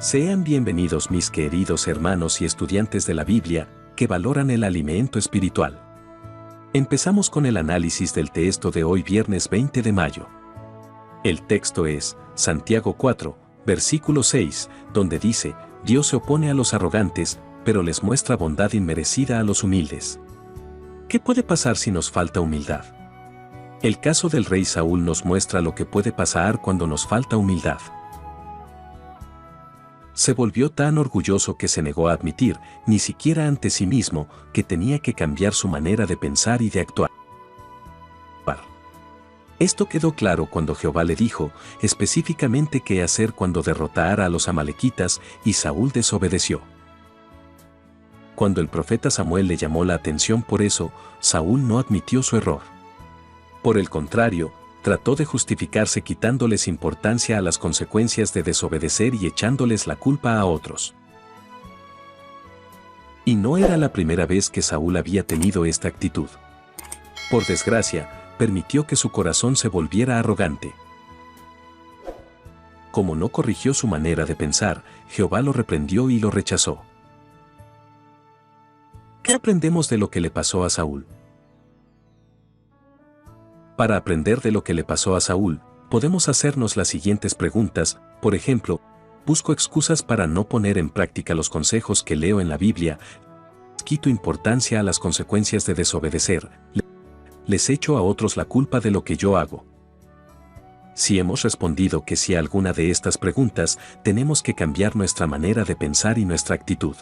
Sean bienvenidos mis queridos hermanos y estudiantes de la Biblia, que valoran el alimento espiritual. Empezamos con el análisis del texto de hoy viernes 20 de mayo. El texto es Santiago 4, versículo 6, donde dice, Dios se opone a los arrogantes, pero les muestra bondad inmerecida a los humildes. ¿Qué puede pasar si nos falta humildad? El caso del rey Saúl nos muestra lo que puede pasar cuando nos falta humildad. Se volvió tan orgulloso que se negó a admitir, ni siquiera ante sí mismo, que tenía que cambiar su manera de pensar y de actuar. Esto quedó claro cuando Jehová le dijo específicamente qué hacer cuando derrotara a los amalequitas y Saúl desobedeció. Cuando el profeta Samuel le llamó la atención por eso, Saúl no admitió su error. Por el contrario, trató de justificarse quitándoles importancia a las consecuencias de desobedecer y echándoles la culpa a otros. Y no era la primera vez que Saúl había tenido esta actitud. Por desgracia, permitió que su corazón se volviera arrogante. Como no corrigió su manera de pensar, Jehová lo reprendió y lo rechazó. ¿Qué aprendemos de lo que le pasó a Saúl? Para aprender de lo que le pasó a Saúl, podemos hacernos las siguientes preguntas. Por ejemplo, ¿busco excusas para no poner en práctica los consejos que leo en la Biblia? ¿Quito importancia a las consecuencias de desobedecer? ¿Les echo a otros la culpa de lo que yo hago? Si hemos respondido que sí a alguna de estas preguntas, tenemos que cambiar nuestra manera de pensar y nuestra actitud.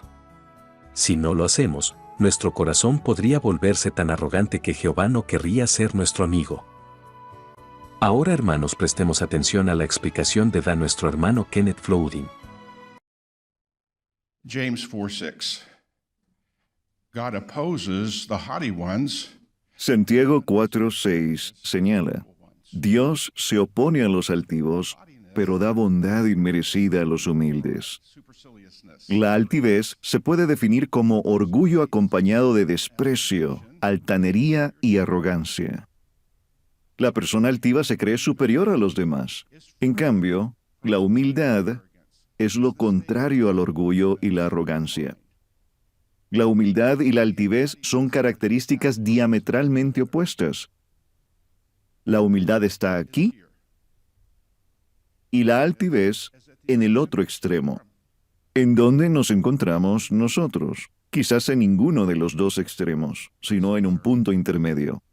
Si no lo hacemos, nuestro corazón podría volverse tan arrogante que Jehová no querría ser nuestro amigo. Ahora, hermanos, prestemos atención a la explicación de nuestro hermano Kenneth Flouding. James 4:6. God opposes the haughty ones. Santiago 4:6 señala, Dios se opone a los altivos, pero da bondad inmerecida a los humildes. La altivez se puede definir como orgullo acompañado de desprecio, altanería y arrogancia. La persona altiva se cree superior a los demás. En cambio, la humildad es lo contrario al orgullo y la arrogancia. La humildad y la altivez son características diametralmente opuestas. La humildad está aquí y la altivez en el otro extremo. ¿En dónde nos encontramos nosotros? Quizás en ninguno de los dos extremos, sino en un punto intermedio.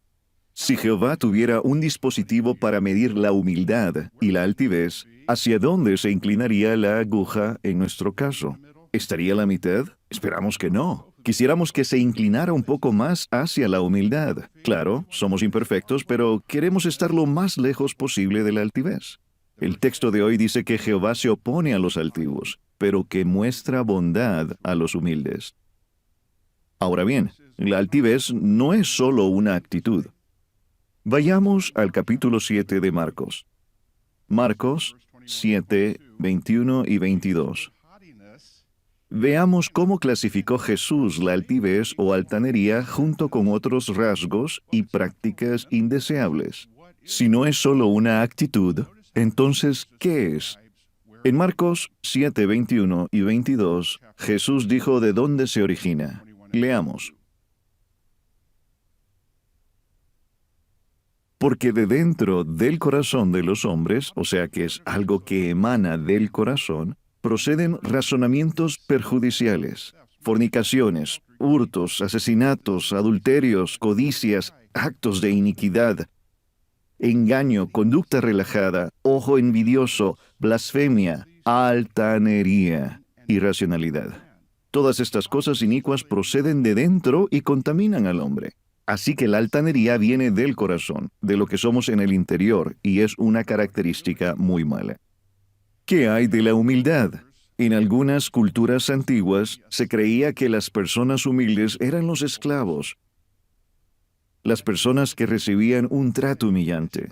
Si Jehová tuviera un dispositivo para medir la humildad y la altivez, ¿hacia dónde se inclinaría la aguja en nuestro caso? ¿Estaría a la mitad? Esperamos que no. Quisiéramos que se inclinara un poco más hacia la humildad. Claro, somos imperfectos, pero queremos estar lo más lejos posible de la altivez. El texto de hoy dice que Jehová se opone a los altivos, pero que muestra bondad a los humildes. Ahora bien, la altivez no es solo una actitud. Vayamos al capítulo 7 de Marcos. Marcos 7, 21 y 22. Veamos cómo clasificó Jesús la altivez o altanería junto con otros rasgos y prácticas indeseables. Si no es solo una actitud, entonces, ¿qué es? En Marcos 7, 21 y 22, Jesús dijo de dónde se origina. Leamos. Porque de dentro del corazón de los hombres, o sea que es algo que emana del corazón, proceden razonamientos perjudiciales, fornicaciones, hurtos, asesinatos, adulterios, codicias, actos de iniquidad, engaño, conducta relajada, ojo envidioso, blasfemia, altanería, irracionalidad. Todas estas cosas inicuas proceden de dentro y contaminan al hombre. Así que la altanería viene del corazón, de lo que somos en el interior, y es una característica muy mala. ¿Qué hay de la humildad? En algunas culturas antiguas se creía que las personas humildes eran los esclavos, las personas que recibían un trato humillante.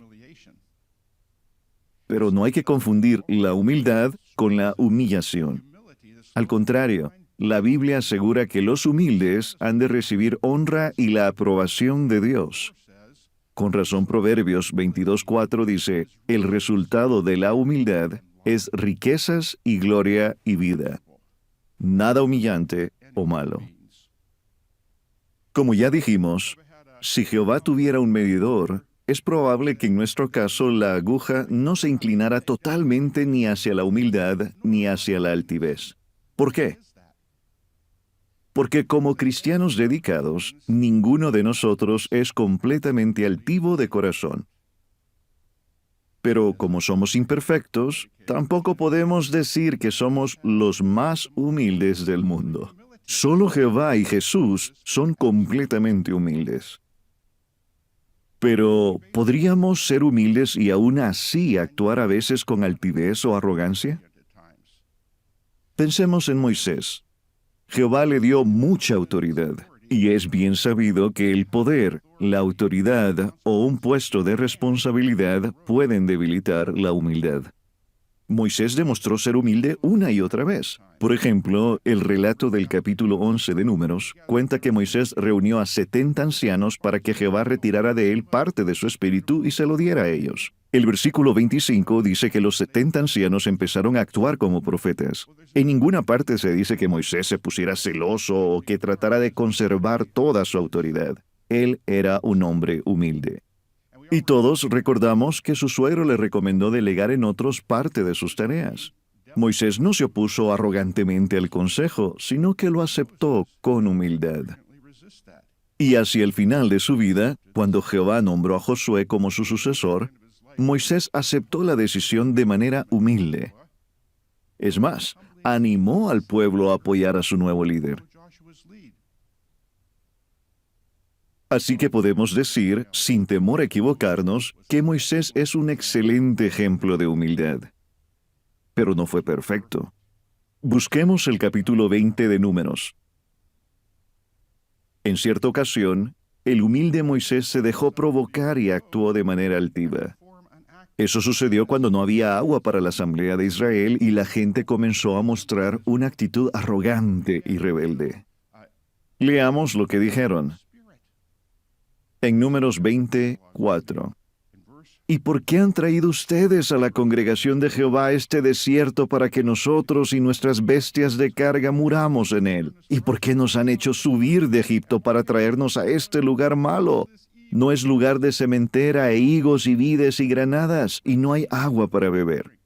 Pero no hay que confundir la humildad con la humillación. Al contrario, la Biblia asegura que los humildes han de recibir honra y la aprobación de Dios. Con razón, Proverbios 22:4 dice, el resultado de la humildad es riquezas y gloria y vida. Nada humillante o malo. Como ya dijimos, si Jehová tuviera un medidor, es probable que en nuestro caso la aguja no se inclinara totalmente ni hacia la humildad ni hacia la altivez. ¿Por qué? Porque como cristianos dedicados, ninguno de nosotros es completamente altivo de corazón. Pero como somos imperfectos, tampoco podemos decir que somos los más humildes del mundo. Solo Jehová y Jesús son completamente humildes. Pero, ¿podríamos ser humildes y aún así actuar a veces con altivez o arrogancia? Pensemos en Moisés. Jehová le dio mucha autoridad, y es bien sabido que el poder, la autoridad o un puesto de responsabilidad pueden debilitar la humildad. Moisés demostró ser humilde una y otra vez. Por ejemplo, el relato del capítulo 11 de Números cuenta que Moisés reunió a 70 ancianos para que Jehová retirara de él parte de su espíritu y se lo diera a ellos. El versículo 25 dice que los 70 ancianos empezaron a actuar como profetas. En ninguna parte se dice que Moisés se pusiera celoso o que tratara de conservar toda su autoridad. Él era un hombre humilde. Y todos recordamos que su suegro le recomendó delegar en otros parte de sus tareas. Moisés no se opuso arrogantemente al consejo, sino que lo aceptó con humildad. Y hacia el final de su vida, cuando Jehová nombró a Josué como su sucesor, Moisés aceptó la decisión de manera humilde. Es más, animó al pueblo a apoyar a su nuevo líder. Así que podemos decir, sin temor a equivocarnos, que Moisés es un excelente ejemplo de humildad. Pero no fue perfecto. Busquemos el capítulo 20 de Números. En cierta ocasión, el humilde Moisés se dejó provocar y actuó de manera altiva. Eso sucedió cuando no había agua para la asamblea de Israel y la gente comenzó a mostrar una actitud arrogante y rebelde. Leamos lo que dijeron. En Números 24. ¿Y por qué han traído ustedes a la congregación de Jehová a este desierto para que nosotros y nuestras bestias de carga muramos en él? ¿Y por qué nos han hecho subir de Egipto para traernos a este lugar malo? No es lugar de sementera e higos y vides y granadas, y no hay agua para beber.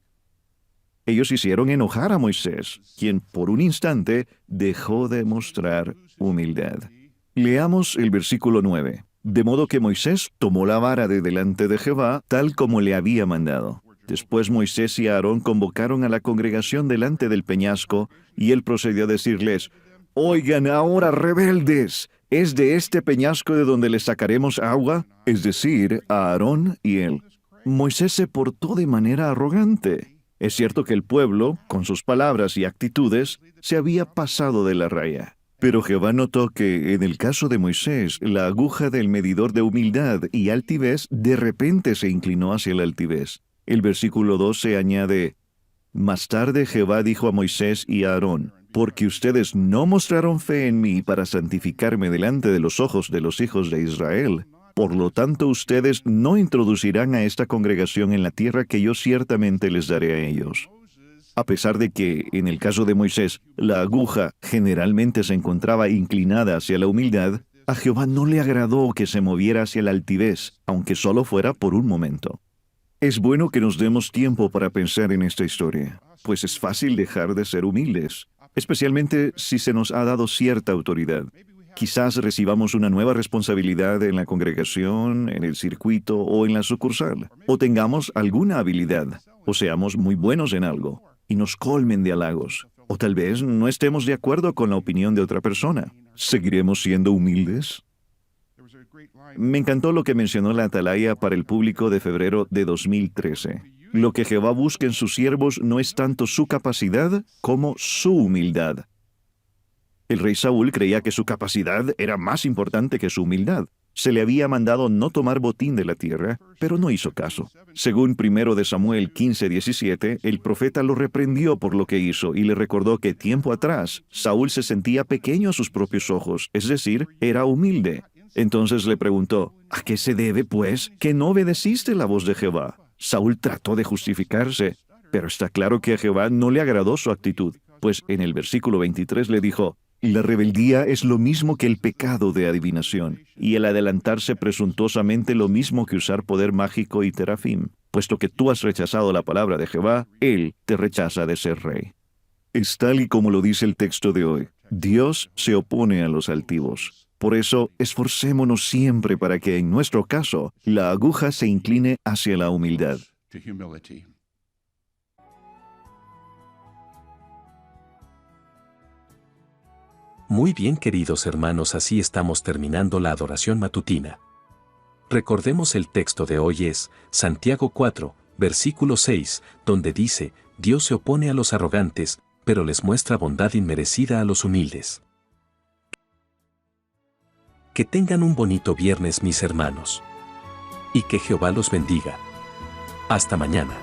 Ellos hicieron enojar a Moisés, quien por un instante dejó de mostrar humildad. Leamos el versículo 9. De modo que Moisés tomó la vara de delante de Jehová, tal como le había mandado. Después Moisés y Aarón convocaron a la congregación delante del peñasco, y él procedió a decirles, «Oigan ahora, rebeldes, ¿es de este peñasco de donde les sacaremos agua?» Es decir, a Aarón y él. Moisés se portó de manera arrogante. Es cierto que el pueblo, con sus palabras y actitudes, se había pasado de la raya. Pero Jehová notó que, en el caso de Moisés, la aguja del medidor de humildad y altivez de repente se inclinó hacia la altivez. El versículo 12 añade, «Más tarde Jehová dijo a Moisés y a Aarón, porque ustedes no mostraron fe en mí para santificarme delante de los ojos de los hijos de Israel, por lo tanto ustedes no introducirán a esta congregación en la tierra que yo ciertamente les daré a ellos». A pesar de que, en el caso de Moisés, la aguja generalmente se encontraba inclinada hacia la humildad, a Jehová no le agradó que se moviera hacia la altivez, aunque solo fuera por un momento. Es bueno que nos demos tiempo para pensar en esta historia, pues es fácil dejar de ser humildes, especialmente si se nos ha dado cierta autoridad. Quizás recibamos una nueva responsabilidad en la congregación, en el circuito o en la sucursal, o tengamos alguna habilidad, o seamos muy buenos en algo, y nos colmen de halagos. O tal vez no estemos de acuerdo con la opinión de otra persona. ¿Seguiremos siendo humildes? Me encantó lo que mencionó la atalaya para el público de febrero de 2013. Lo que Jehová busca en sus siervos no es tanto su capacidad como su humildad. El rey Saúl creía que su capacidad era más importante que su humildad. Se le había mandado no tomar botín de la tierra, pero no hizo caso. Según 1 de Samuel 15:17, el profeta lo reprendió por lo que hizo y le recordó que tiempo atrás Saúl se sentía pequeño a sus propios ojos, es decir, era humilde. Entonces le preguntó, ¿a qué se debe, pues, que no obedeciste la voz de Jehová? Saúl trató de justificarse. Pero está claro que a Jehová no le agradó su actitud, pues en el versículo 23 le dijo, la rebeldía es lo mismo que el pecado de adivinación, y el adelantarse presuntuosamente lo mismo que usar poder mágico y terafim. Puesto que tú has rechazado la palabra de Jehová, Él te rechaza de ser rey. Es tal y como lo dice el texto de hoy. Dios se opone a los altivos. Por eso, esforcémonos siempre para que, en nuestro caso, la aguja se incline hacia la humildad. To humility. Muy bien, queridos hermanos, así estamos terminando la adoración matutina. Recordemos el texto de hoy es Santiago 4, versículo 6, donde dice, Dios se opone a los arrogantes, pero les muestra bondad inmerecida a los humildes. Que tengan un bonito viernes, mis hermanos. Y que Jehová los bendiga. Hasta mañana.